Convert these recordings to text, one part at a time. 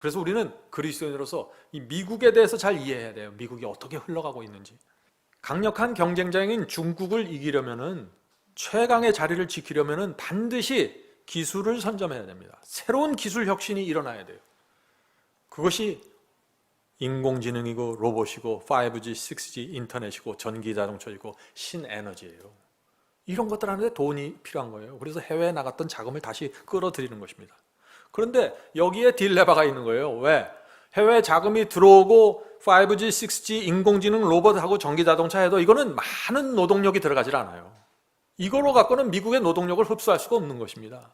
그래서 우리는 그리스도인으로서 이 미국에 대해서 잘 이해해야 돼요. 미국이 어떻게 흘러가고 있는지. 강력한 경쟁자인 중국을 이기려면은, 최강의 자리를 지키려면은 반드시 기술을 선점해야 됩니다. 새로운 기술 혁신이 일어나야 돼요. 그것이 인공지능이고 로봇이고 5G, 6G, 인터넷이고 전기자동차이고 신에너지예요. 이런 것들 하는데 돈이 필요한 거예요. 그래서 해외에 나갔던 자금을 다시 끌어들이는 것입니다. 그런데 여기에 딜레마가 있는 거예요. 왜? 해외 자금이 들어오고 5G, 6G, 인공지능, 로봇하고 전기자동차 해도 이거는 많은 노동력이 들어가질 않아요. 이걸로 갖고는 미국의 노동력을 흡수할 수가 없는 것입니다.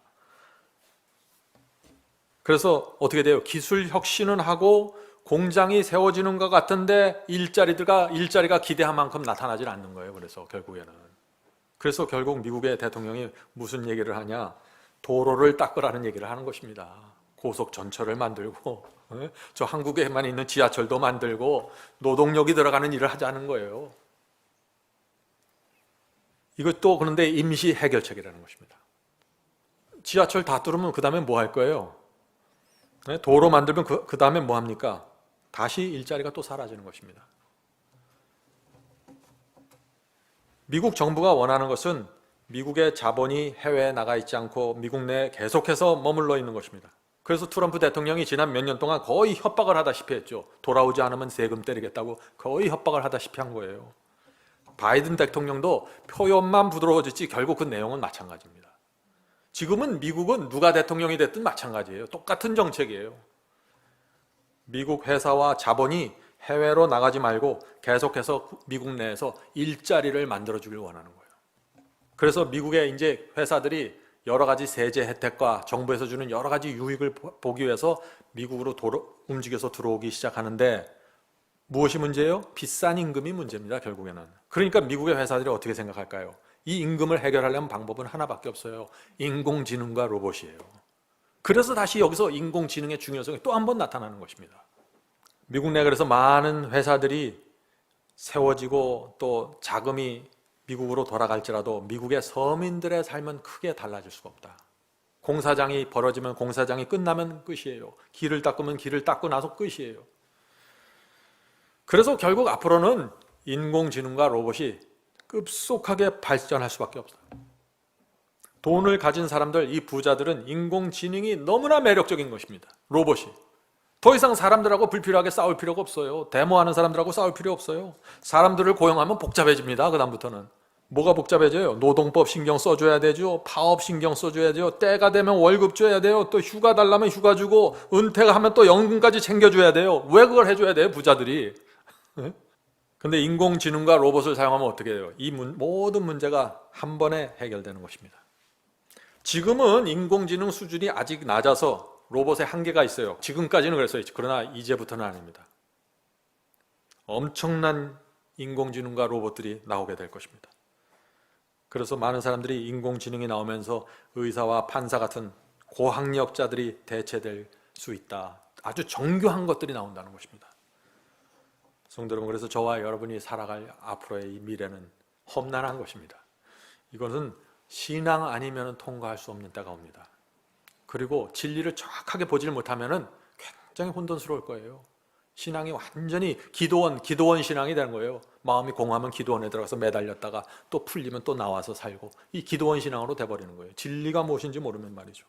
그래서 어떻게 돼요? 기술 혁신은 하고 공장이 세워지는 것 같은데 일자리가 기대한 만큼 나타나질 않는 거예요. 그래서 결국 미국의 대통령이 무슨 얘기를 하냐? 도로를 닦으라는 얘기를 하는 것입니다. 고속 전철을 만들고, 저 한국에만 있는 지하철도 만들고 노동력이 들어가는 일을 하자는 거예요. 이것도 그런데 임시 해결책이라는 것입니다. 지하철 다 뚫으면 그 다음에 뭐 할 거예요? 도로 만들면 그 다음에 뭐 합니까? 다시 일자리가 또 사라지는 것입니다. 미국 정부가 원하는 것은 미국의 자본이 해외에 나가 있지 않고 미국 내에 계속해서 머물러 있는 것입니다. 그래서 트럼프 대통령이 지난 몇 년 동안 거의 협박을 하다시피 했죠. 돌아오지 않으면 세금 때리겠다고 거의 협박을 하다시피 한 거예요. 바이든 대통령도 표현만 부드러워졌지 결국 그 내용은 마찬가지입니다. 지금은 미국은 누가 대통령이 됐든 마찬가지예요. 똑같은 정책이에요. 미국 회사와 자본이 해외로 나가지 말고 계속해서 미국 내에서 일자리를 만들어주길 원하는 거예요. 그래서 미국의 이제 회사들이 여러 가지 세제 혜택과 정부에서 주는 여러 가지 유익을 보기 위해서 미국으로 움직여서 들어오기 시작하는데 무엇이 문제예요? 비싼 임금이 문제입니다, 결국에는. 그러니까 미국의 회사들이 어떻게 생각할까요? 이 임금을 해결하려면 방법은 하나밖에 없어요. 인공지능과 로봇이에요. 그래서 다시 여기서 인공지능의 중요성이 또 한 번 나타나는 것입니다. 미국 내 그래서 많은 회사들이 세워지고 또 자금이 미국으로 돌아갈지라도 미국의 서민들의 삶은 크게 달라질 수가 없다. 공사장이 벌어지면 공사장이 끝나면 끝이에요. 길을 닦으면 길을 닦고 나서 끝이에요. 그래서 결국 앞으로는 인공지능과 로봇이 급속하게 발전할 수밖에 없어요. 돈을 가진 사람들, 이 부자들은 인공지능이 너무나 매력적인 것입니다. 로봇이. 더 이상 사람들하고 불필요하게 싸울 필요가 없어요. 데모하는 사람들하고 싸울 필요 없어요. 사람들을 고용하면 복잡해집니다. 그 다음부터는. 뭐가 복잡해져요? 노동법 신경 써줘야 되죠. 파업 신경 써줘야 돼요. 때가 되면 월급 줘야 돼요. 또 휴가 달라면 휴가 주고 은퇴가 하면 또 연금까지 챙겨줘야 돼요. 왜 그걸 해줘야 돼요? 부자들이. 근데 인공지능과 로봇을 사용하면 어떻게 돼요? 이 모든 문제가 한 번에 해결되는 것입니다. 지금은 인공지능 수준이 아직 낮아서 로봇에 한계가 있어요. 지금까지는 그랬어요. 그러나 이제부터는 아닙니다. 엄청난 인공지능과 로봇들이 나오게 될 것입니다. 그래서 많은 사람들이 인공지능이 나오면서 의사와 판사 같은 고학력자들이 대체될 수 있다. 아주 정교한 것들이 나온다는 것입니다. 성도 여러분, 그래서 저와 여러분이 살아갈 앞으로의 이 미래는 험난한 것입니다. 이것은 신앙 아니면 통과할 수 없는 때가 옵니다. 그리고 진리를 정확하게 보질 못하면 굉장히 혼돈스러울 거예요. 신앙이 완전히 기도원 신앙이 되는 거예요. 마음이 공하면 기도원에 들어가서 매달렸다가 또 풀리면 또 나와서 살고, 이 기도원 신앙으로 돼버리는 거예요. 진리가 무엇인지 모르면 말이죠.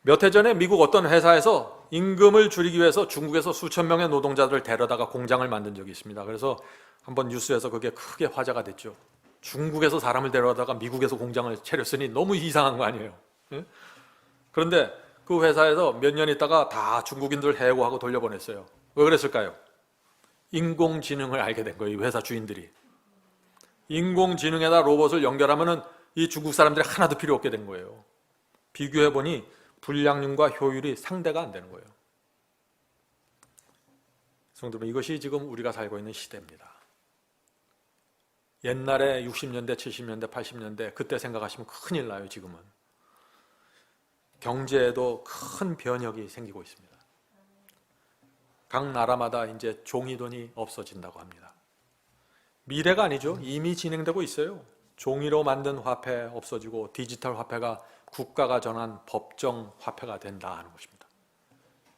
몇 해 전에 미국 어떤 회사에서 임금을 줄이기 위해서 중국에서 수천 명의 노동자들을 데려다가 공장을 만든 적이 있습니다. 그래서 한번 뉴스에서 그게 크게 화제가 됐죠. 중국에서 사람을 데려다가 미국에서 공장을 차렸으니 너무 이상한 거 아니에요? 그런데 그 회사에서 몇 년 있다가 다 중국인들 해고하고 돌려보냈어요. 왜 그랬을까요? 인공지능을 알게 된 거예요, 이 회사 주인들이. 인공지능에다 로봇을 연결하면 이 중국 사람들이 하나도 필요 없게 된 거예요. 비교해보니 불량률과 효율이 상대가 안 되는 거예요. 성도 여러분, 이것이 지금 우리가 살고 있는 시대입니다. 옛날에 60년대, 70년대, 80년대 그때 생각하시면 큰일 나요. 지금은 경제에도 큰 변혁이 생기고 있습니다. 각 나라마다 이제 종이돈이 없어진다고 합니다. 미래가 아니죠. 이미 진행되고 있어요. 종이로 만든 화폐 없어지고 디지털 화폐가 국가가 정한 법정 화폐가 된다 하는 것입니다.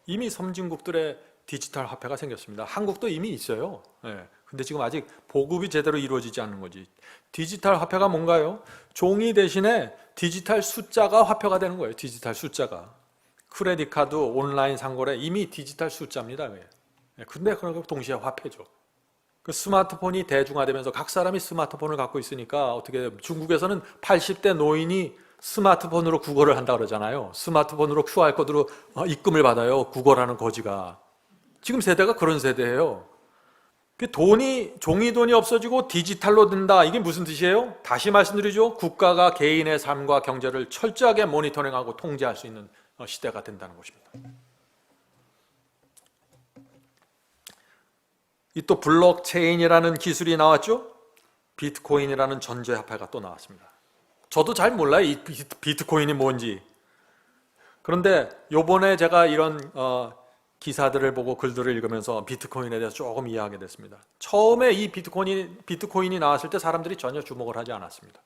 이미 선진국들의 디지털 화폐가 생겼습니다. 한국도 이미 있어요. 근데 지금 아직 보급이 제대로 이루어지지 않는 거지. 디지털 화폐가 뭔가요? 종이 대신에 디지털 숫자가 화폐가 되는 거예요. 디지털 숫자가. 크레딧 카드, 온라인 상거래 이미 디지털 숫자입니다. 근데 그런 동시에 화폐죠. 그 스마트폰이 대중화되면서 각 사람이 스마트폰을 갖고 있으니까 어떻게 중국에서는 80대 노인이 스마트폰으로 구걸을 한다 그러잖아요. 스마트폰으로 QR코드로 입금을 받아요. 구걸하는 거지가. 지금 세대가 그런 세대예요. 종이 돈이 없어지고 디지털로 된다. 이게 무슨 뜻이에요? 다시 말씀드리죠. 국가가 개인의 삶과 경제를 철저하게 모니터링하고 통제할 수 있는 시대가 된다는 것입니다. 이 또 블록체인이라는 기술이 나왔죠. 비트코인이라는 전자화폐가 또 나왔습니다. 저도 잘 몰라요. 이 비트코인이 뭔지. 그런데 요번에 제가 이런 기사들을 보고 글들을 읽으면서 비트코인에 대해서 조금 이해하게 됐습니다. 처음에 이 비트코인이 나왔을 때 사람들이 전혀 주목을 하지 않았습니다.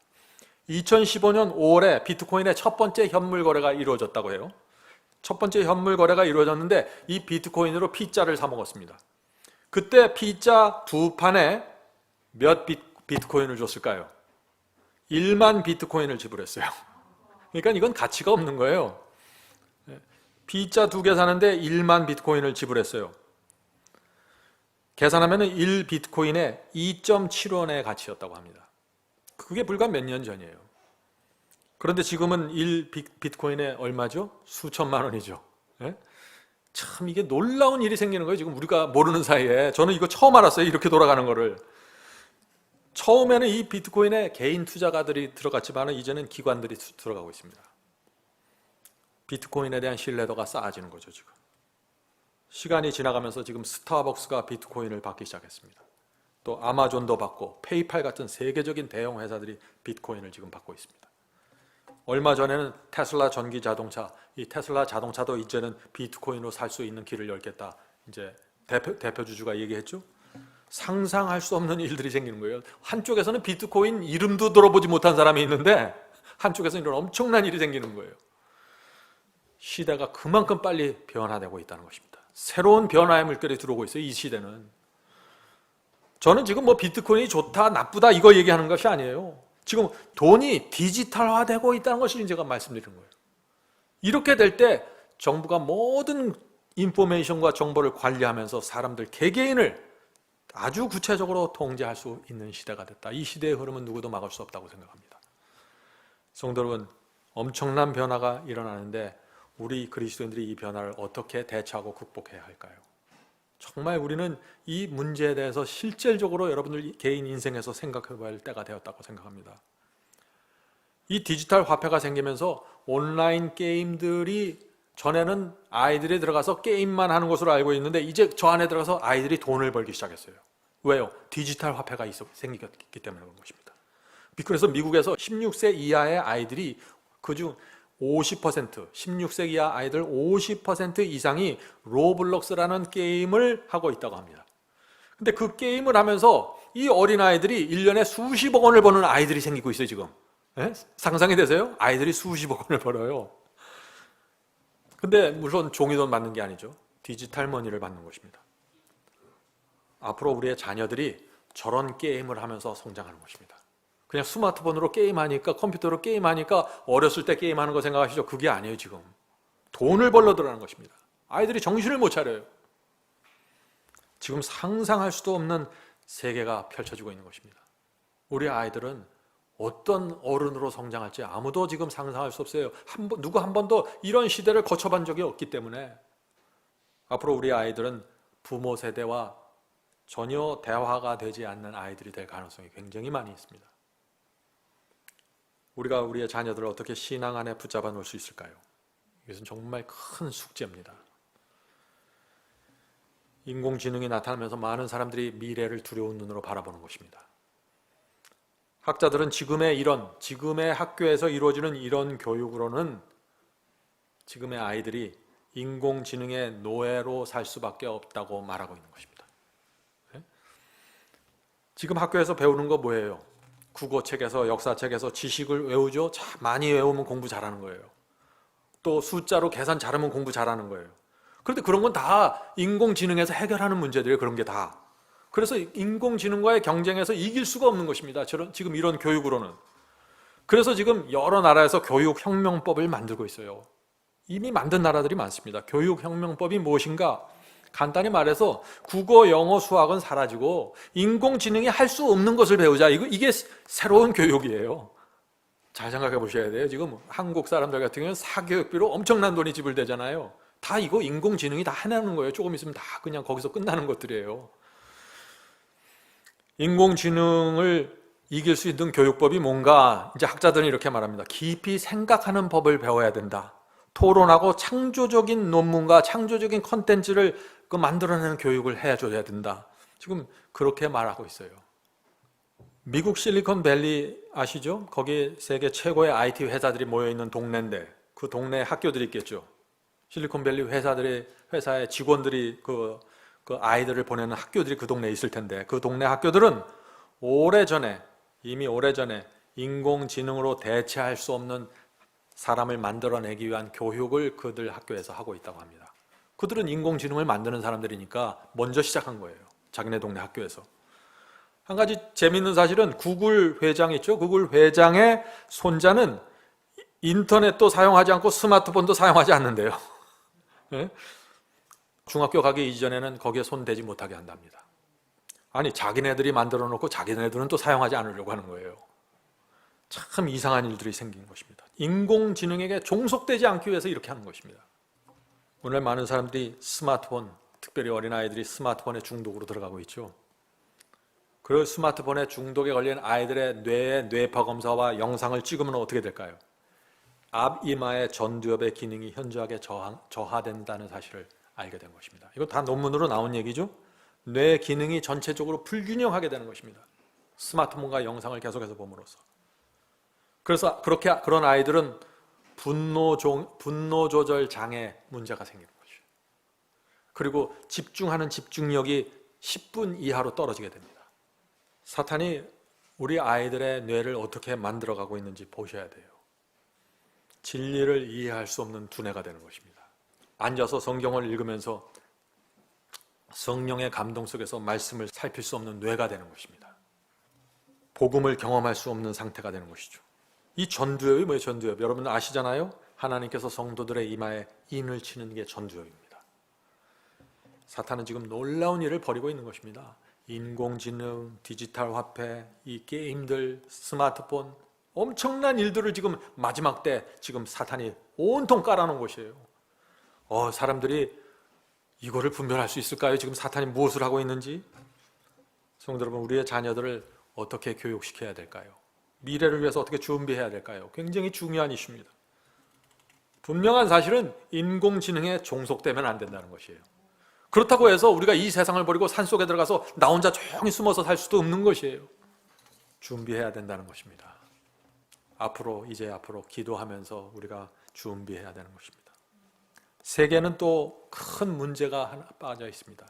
2015년 5월에 비트코인의 첫 번째 현물 거래가 이루어졌다고 해요. 첫 번째 현물 거래가 이루어졌는데 이 비트코인으로 피자를 사 먹었습니다. 그때 피자 두 판에 몇 비트코인을 줬을까요? 1만 비트코인을 지불했어요. 그러니까 이건 가치가 없는 거예요. 피자 2개 사는데 1만 비트코인을 지불했어요. 계산하면 1비트코인에 2.7원의 가치였다고 합니다. 그게 불과 몇 년 전이에요. 그런데 지금은 1비트코인에 얼마죠? 수천만 원이죠. 참 이게 놀라운 일이 생기는 거예요. 지금 우리가 모르는 사이에. 저는 이거 처음 알았어요. 이렇게 돌아가는 거를. 처음에는 이 비트코인에 개인 투자가들이 들어갔지만 이제는 기관들이 들어가고 있습니다. 비트코인에 대한 신뢰도가 쌓아지는 거죠. 지금 시간이 지나가면서 지금 스타벅스가 비트코인을 받기 시작했습니다. 또 아마존도 받고 페이팔 같은 세계적인 대형 회사들이 비트코인을 지금 받고 있습니다. 얼마 전에는 테슬라 전기 자동차, 이 테슬라 자동차도 이제는 비트코인으로 살 수 있는 길을 열겠다. 이제 대표 주주가 얘기했죠. 상상할 수 없는 일들이 생기는 거예요. 한쪽에서는 비트코인 이름도 들어보지 못한 사람이 있는데 한쪽에서는 이런 엄청난 일이 생기는 거예요. 시대가 그만큼 빨리 변화되고 있다는 것입니다. 새로운 변화의 물결이 들어오고 있어요. 이 시대는. 저는 지금 뭐 비트코인이 좋다 나쁘다 이거 얘기하는 것이 아니에요. 지금 돈이 디지털화되고 있다는 것을 제가 말씀드리는 거예요. 이렇게 될 때 정부가 모든 인포메이션과 정보를 관리하면서 사람들 개개인을 아주 구체적으로 통제할 수 있는 시대가 됐다. 이 시대의 흐름은 누구도 막을 수 없다고 생각합니다. 성도 여러분, 엄청난 변화가 일어나는데 우리 그리스도인들이 이 변화를 어떻게 대처하고 극복해야 할까요? 정말 우리는 이 문제에 대해서 실질적으로 여러분들 개인 인생에서 생각해 볼 때가 되었다고 생각합니다. 이 디지털 화폐가 생기면서 온라인 게임들이 전에는 아이들이 들어가서 게임만 하는 것으로 알고 있는데 이제 저 안에 들어가서 아이들이 돈을 벌기 시작했어요. 왜요? 디지털 화폐가 생겼기 때문에 그런 것입니다. 그래서 미국에서 16세 이하의 아이들이 그중 50%, 16세 이하 아이들 50% 이상이 로블록스라는 게임을 하고 있다고 합니다. 근데 그 게임을 하면서 이 어린아이들이 1년에 수십억 원을 버는 아이들이 생기고 있어요, 지금. 상상이 되세요? 아이들이 수십억 원을 벌어요. 근데 물론 종이돈 받는 게 아니죠. 디지털 머니를 받는 것입니다. 앞으로 우리의 자녀들이 저런 게임을 하면서 성장하는 것입니다. 그냥 스마트폰으로 게임하니까, 컴퓨터로 게임하니까 어렸을 때 게임하는 거 생각하시죠? 그게 아니에요, 지금. 돈을 벌러 들어가는 것입니다. 아이들이 정신을 못 차려요. 지금 상상할 수도 없는 세계가 펼쳐지고 있는 것입니다. 우리 아이들은 어떤 어른으로 성장할지 아무도 지금 상상할 수 없어요. 누구 한 번도 이런 시대를 거쳐본 적이 없기 때문에 앞으로 우리 아이들은 부모 세대와 전혀 대화가 되지 않는 아이들이 될 가능성이 굉장히 많이 있습니다. 우리가 우리의 자녀들을 어떻게 신앙 안에 붙잡아 놓을 수 있을까요? 이것은 정말 큰 숙제입니다. 인공지능이 나타나면서 많은 사람들이 미래를 두려운 눈으로 바라보는 것입니다. 학자들은 지금의 학교에서 이루어지는 이런 교육으로는 지금의 아이들이 인공지능의 노예로 살 수밖에 없다고 말하고 있는 것입니다. 지금 학교에서 배우는 거 뭐예요? 국어책에서 역사책에서 지식을 외우죠. 참 많이 외우면 공부 잘하는 거예요. 또 숫자로 계산 잘하면 공부 잘하는 거예요. 그런데 그런 건 다 인공지능에서 해결하는 문제들이에요. 그런 게 다. 그래서 인공지능과의 경쟁에서 이길 수가 없는 것입니다. 지금 이런 교육으로는. 그래서 지금 여러 나라에서 교육혁명법을 만들고 있어요. 이미 만든 나라들이 많습니다. 교육혁명법이 무엇인가? 간단히 말해서 국어, 영어, 수학은 사라지고 인공지능이 할 수 없는 것을 배우자. 이게 새로운 교육이에요. 잘 생각해 보셔야 돼요. 지금 한국 사람들 같은 경우는 사교육비로 엄청난 돈이 지불되잖아요. 다 이거 인공지능이 다 해내는 거예요. 조금 있으면 다 그냥 거기서 끝나는 것들이에요. 인공지능을 이길 수 있는 교육법이 뭔가? 이제 학자들은 이렇게 말합니다. 깊이 생각하는 법을 배워야 된다. 토론하고 창조적인 논문과 창조적인 컨텐츠를 만들어내는 교육을 해줘야 된다. 지금 그렇게 말하고 있어요. 미국 실리콘밸리 아시죠? 거기 세계 최고의 IT 회사들이 모여있는 동네인데 그 동네에 학교들이 있겠죠. 실리콘밸리 회사의 직원들이 그 아이들을 보내는 학교들이 그 동네에 있을 텐데 그 동네 학교들은 이미 오래전에 인공지능으로 대체할 수 없는 사람을 만들어내기 위한 교육을 그들 학교에서 하고 있다고 합니다. 그들은 인공지능을 만드는 사람들이니까 먼저 시작한 거예요. 자기네 동네 학교에서. 한 가지 재미있는 사실은 구글 회장 있죠? 구글 회장의 손자는 인터넷도 사용하지 않고 스마트폰도 사용하지 않는데요. 네? 중학교 가기 이전에는 거기에 손 대지 못하게 한답니다. 아니 자기네들이 만들어 놓고 자기네들은 또 사용하지 않으려고 하는 거예요. 참 이상한 일들이 생긴 것입니다. 인공지능에게 종속되지 않기 위해서 이렇게 하는 것입니다. 오늘 많은 사람들이 스마트폰, 특별히 어린아이들이 스마트폰에 중독으로 들어가고 있죠. 그 스마트폰에 중독에 걸린 아이들의 뇌의 뇌파 검사와 영상을 찍으면 어떻게 될까요? 앞이마의 전두엽의 기능이 현저하게 저하된다는 사실을 알게 된 것입니다. 이거 다 논문으로 나온 얘기죠. 뇌 기능이 전체적으로 불균형하게 되는 것입니다. 스마트폰과 영상을 계속해서 봄으로써. 그래서 그런 아이들은 분노 조절 장애 문제가 생기는 것이죠. 그리고 집중하는 집중력이 10분 이하로 떨어지게 됩니다. 사탄이 우리 아이들의 뇌를 어떻게 만들어가고 있는지 보셔야 돼요. 진리를 이해할 수 없는 두뇌가 되는 것입니다. 앉아서 성경을 읽으면서 성령의 감동 속에서 말씀을 살필 수 없는 뇌가 되는 것입니다. 복음을 경험할 수 없는 상태가 되는 것이죠. 이 전두엽이 뭐예요? 전두엽. 여러분 아시잖아요? 하나님께서 성도들의 이마에 인을 치는 게 전두엽입니다. 사탄은 지금 놀라운 일을 벌이고 있는 것입니다. 인공지능, 디지털 화폐, 이 게임들, 스마트폰, 엄청난 일들을 지금 마지막 때 지금 사탄이 온통 깔아놓은 것이에요. 사람들이 이거를 분별할 수 있을까요? 지금 사탄이 무엇을 하고 있는지? 성도 여러분, 우리의 자녀들을 어떻게 교육시켜야 될까요? 미래를 위해서 어떻게 준비해야 될까요? 굉장히 중요한 이슈입니다. 분명한 사실은 인공지능에 종속되면 안 된다는 것이에요. 그렇다고 해서 우리가 이 세상을 버리고 산속에 들어가서 나 혼자 조용히 숨어서 살 수도 없는 것이에요. 준비해야 된다는 것입니다. 앞으로 기도하면서 우리가 준비해야 되는 것입니다. 세계는 또 큰 문제가 하나 빠져 있습니다.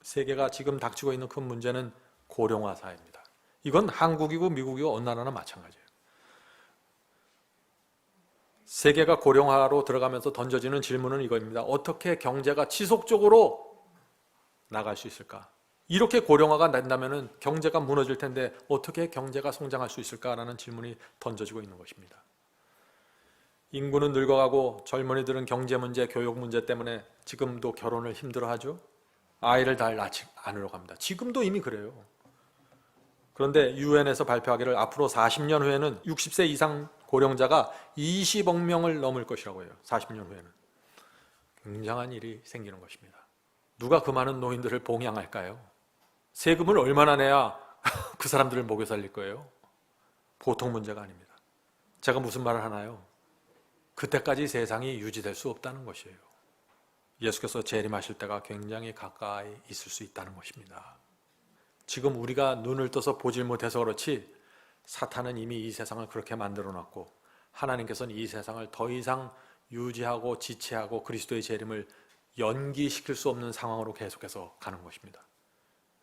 세계가 지금 닥치고 있는 큰 문제는 고령화 사회입니다. 이건 한국이고 미국이고 어느 나라나 마찬가지예요. 세계가 고령화로 들어가면서 던져지는 질문은 이거입니다. 어떻게 경제가 지속적으로 나갈 수 있을까? 이렇게 고령화가 된다면 경제가 무너질 텐데 어떻게 경제가 성장할 수 있을까라는 질문이 던져지고 있는 것입니다. 인구는 늙어가고 젊은이들은 경제 문제, 교육 문제 때문에 지금도 결혼을 힘들어하죠. 아이를 잘 낳지 않으려고 합니다. 지금도 이미 그래요. 그런데 유엔에서 발표하기를 앞으로 40년 후에는 60세 이상 고령자가 20억 명을 넘을 것이라고 해요. 40년 후에는. 굉장한 일이 생기는 것입니다. 누가 그 많은 노인들을 봉양할까요? 세금을 얼마나 내야 그 사람들을 먹여 살릴 거예요? 보통 문제가 아닙니다. 제가 무슨 말을 하나요? 그때까지 세상이 유지될 수 없다는 것이에요. 예수께서 재림하실 때가 굉장히 가까이 있을 수 있다는 것입니다. 지금 우리가 눈을 떠서 보질 못해서 그렇지 사탄은 이미 이 세상을 그렇게 만들어놨고 하나님께서는 이 세상을 더 이상 유지하고 지체하고 그리스도의 재림을 연기시킬 수 없는 상황으로 계속해서 가는 것입니다.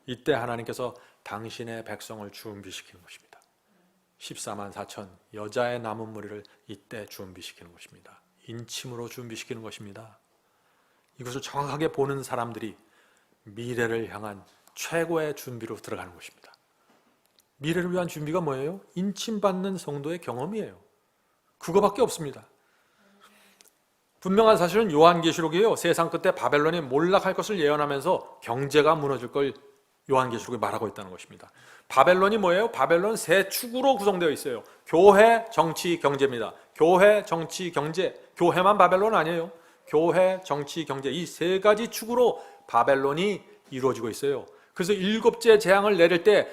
이때 하나님께서 당신의 백성을 준비시키는 것입니다. 14만 4천 여자의 남은 무리를 이때 준비시키는 것입니다. 인침으로 준비시키는 것입니다. 이것을 정확하게 보는 사람들이 미래를 향한 최고의 준비로 들어가는 것입니다. 미래를 위한 준비가 뭐예요? 인침받는 성도의 경험이에요. 그거밖에 없습니다. 분명한 사실은 요한계시록이에요. 세상 끝에 바벨론이 몰락할 것을 예언하면서 경제가 무너질 걸 요한계시록이 말하고 있다는 것입니다. 바벨론이 뭐예요? 바벨론 세 축으로 구성되어 있어요. 교회, 정치, 경제입니다. 교회, 정치, 경제. 교회만 바벨론 아니에요. 교회, 정치, 경제 이 세 가지 축으로 바벨론이 이루어지고 있어요. 그래서 일곱째 재앙을 내릴 때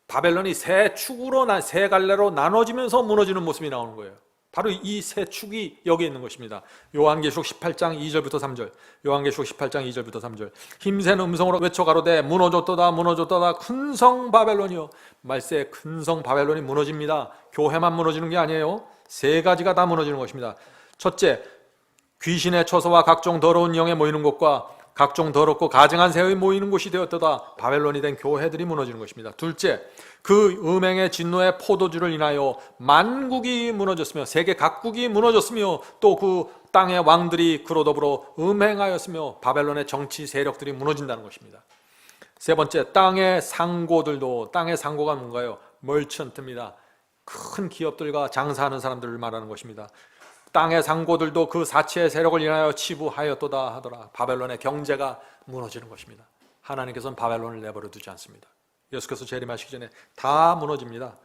바벨론이 세 축으로, 세 갈래로 나눠지면서 무너지는 모습이 나오는 거예요. 바로 이 세 축이 여기 있는 것입니다. 요한계시록 18장 2절부터 3절. 요한계시록 18장 2절부터 3절. 힘센 음성으로 외쳐 가로되 무너졌도다 무너졌도다 큰 성 바벨론이요. 말세 큰 성 바벨론이 무너집니다. 교회만 무너지는 게 아니에요. 세 가지가 다 무너지는 것입니다. 첫째, 귀신의 처소와 각종 더러운 영에 모이는 곳과 각종 더럽고 가증한 새의 모이는 곳이 되었도다. 바벨론이 된 교회들이 무너지는 것입니다. 둘째, 그 음행의 진노의 포도주를 인하여 만국이 무너졌으며 세계 각국이 무너졌으며 또 그 땅의 왕들이 그로 더불어 음행하였으며 바벨론의 정치 세력들이 무너진다는 것입니다. 세 번째, 땅의 상고들도, 땅의 상고가 뭔가요? 멀천트입니다. 큰 기업들과 장사하는 사람들을 말하는 것입니다. 땅의 상고들도 그 사치의 세력을 인하여 치부하였도다 하더라. 바벨론의 경제가 무너지는 것입니다. 하나님께서는 바벨론을 내버려 두지 않습니다. 예수께서 재림하시기 전에 다 무너집니다.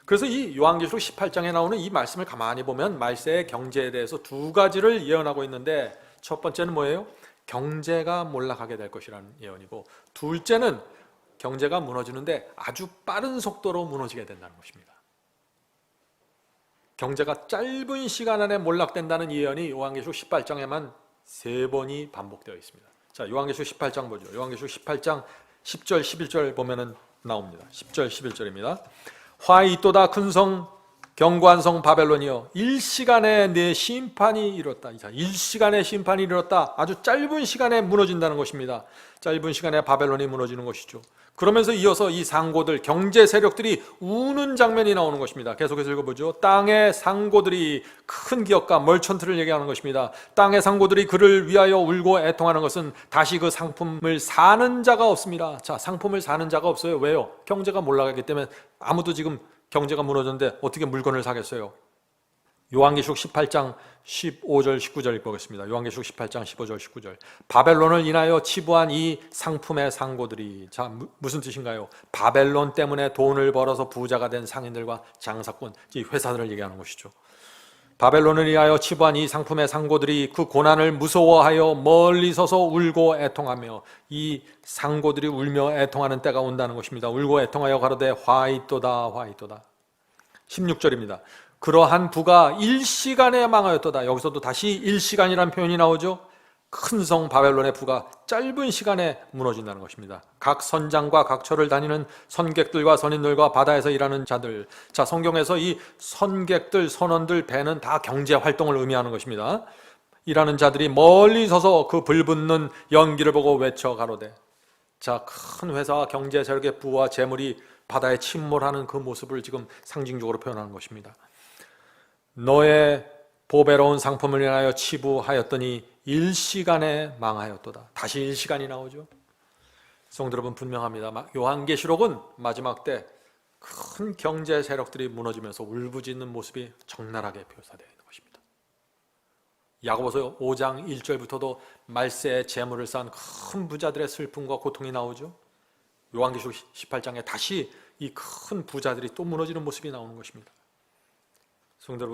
그래서 이 요한계시록 18장에 나오는 이 말씀을 가만히 보면 말세의 경제에 대해서 두 가지를 예언하고 있는데, 첫 번째는 뭐예요? 경제가 몰락하게 될 것이라는 예언이고, 둘째는 경제가 무너지는데 아주 빠른 속도로 무너지게 된다는 것입니다. 경제가 짧은 시간 안에 몰락된다는 예언이 요한계시록 18장에만 3번이 반복되어 있습니다. 자, 요한계시록 18장 보죠. 요한계시록 18장 10절, 11절 보면은 나옵니다. 10절, 11절입니다. 화이 있도다 큰 성, 견고한 성 바벨론이여, 일시간에 내 심판이 이뤘다. 자, 일시간에 심판이 이뤘다. 아주 짧은 시간에 무너진다는 것입니다. 짧은 시간에 바벨론이 무너지는 것이죠. 그러면서 이어서 이 상고들, 경제 세력들이 우는 장면이 나오는 것입니다. 계속해서 읽어보죠. 땅의 상고들이, 큰 기업가 멀천트를 얘기하는 것입니다. 땅의 상고들이 그를 위하여 울고 애통하는 것은 다시 그 상품을 사는 자가 없습니다. 자, 상품을 사는 자가 없어요. 왜요? 경제가 몰락하기 때문에 아무도 지금 경제가 무너졌는데 어떻게 물건을 사겠어요? 요한계시록 18장 15절 19절 읽어보겠습니다. 요한계시록 18장 15절 19절. 바벨론을 인하여 치부한 이 상품의 상고들이, 자, 무슨 뜻인가요? 바벨론 때문에 돈을 벌어서 부자가 된 상인들과 장사꾼, 이 회사들을 얘기하는 것이죠. 바벨론을 위하여 치부한 이 상품의 상고들이 그 고난을 무서워하여 멀리 서서 울고 애통하며, 이 상고들이 울며 애통하는 때가 온다는 것입니다. 울고 애통하여 가로되 화있도다 화있도다. 16절입니다. 그러한 부가 일시간에 망하였도다. 여기서도 다시 일시간이라는 표현이 나오죠. 큰 성 바벨론의 부가 짧은 시간에 무너진다는 것입니다. 각 선장과 각 처를 다니는 선객들과 선인들과 바다에서 일하는 자들. 자, 성경에서 이 선객들, 선원들, 배는 다 경제 활동을 의미하는 것입니다. 일하는 자들이 멀리 서서 그 불붙는 연기를 보고 외쳐 가로되. 자, 큰 회사와 경제 세력의 부와 재물이 바다에 침몰하는 그 모습을 지금 상징적으로 표현하는 것입니다. 너의 보배로운 상품을 인하여 치부하였더니 일시간에 망하였도다. 다시 일시간이 나오죠. 성도 여러분, 분명합니다. 요한계시록은 마지막 때 큰 경제 세력들이 무너지면서 울부짖는 모습이 적나라하게 묘사되어 있는 것입니다. 야고보서 5장 1절부터도 말세에 재물을 쌓은 큰 부자들의 슬픔과 고통이 나오죠. 요한계시록 18장에 다시 이 큰 부자들이 또 무너지는 모습이 나오는 것입니다. 성도 여러분,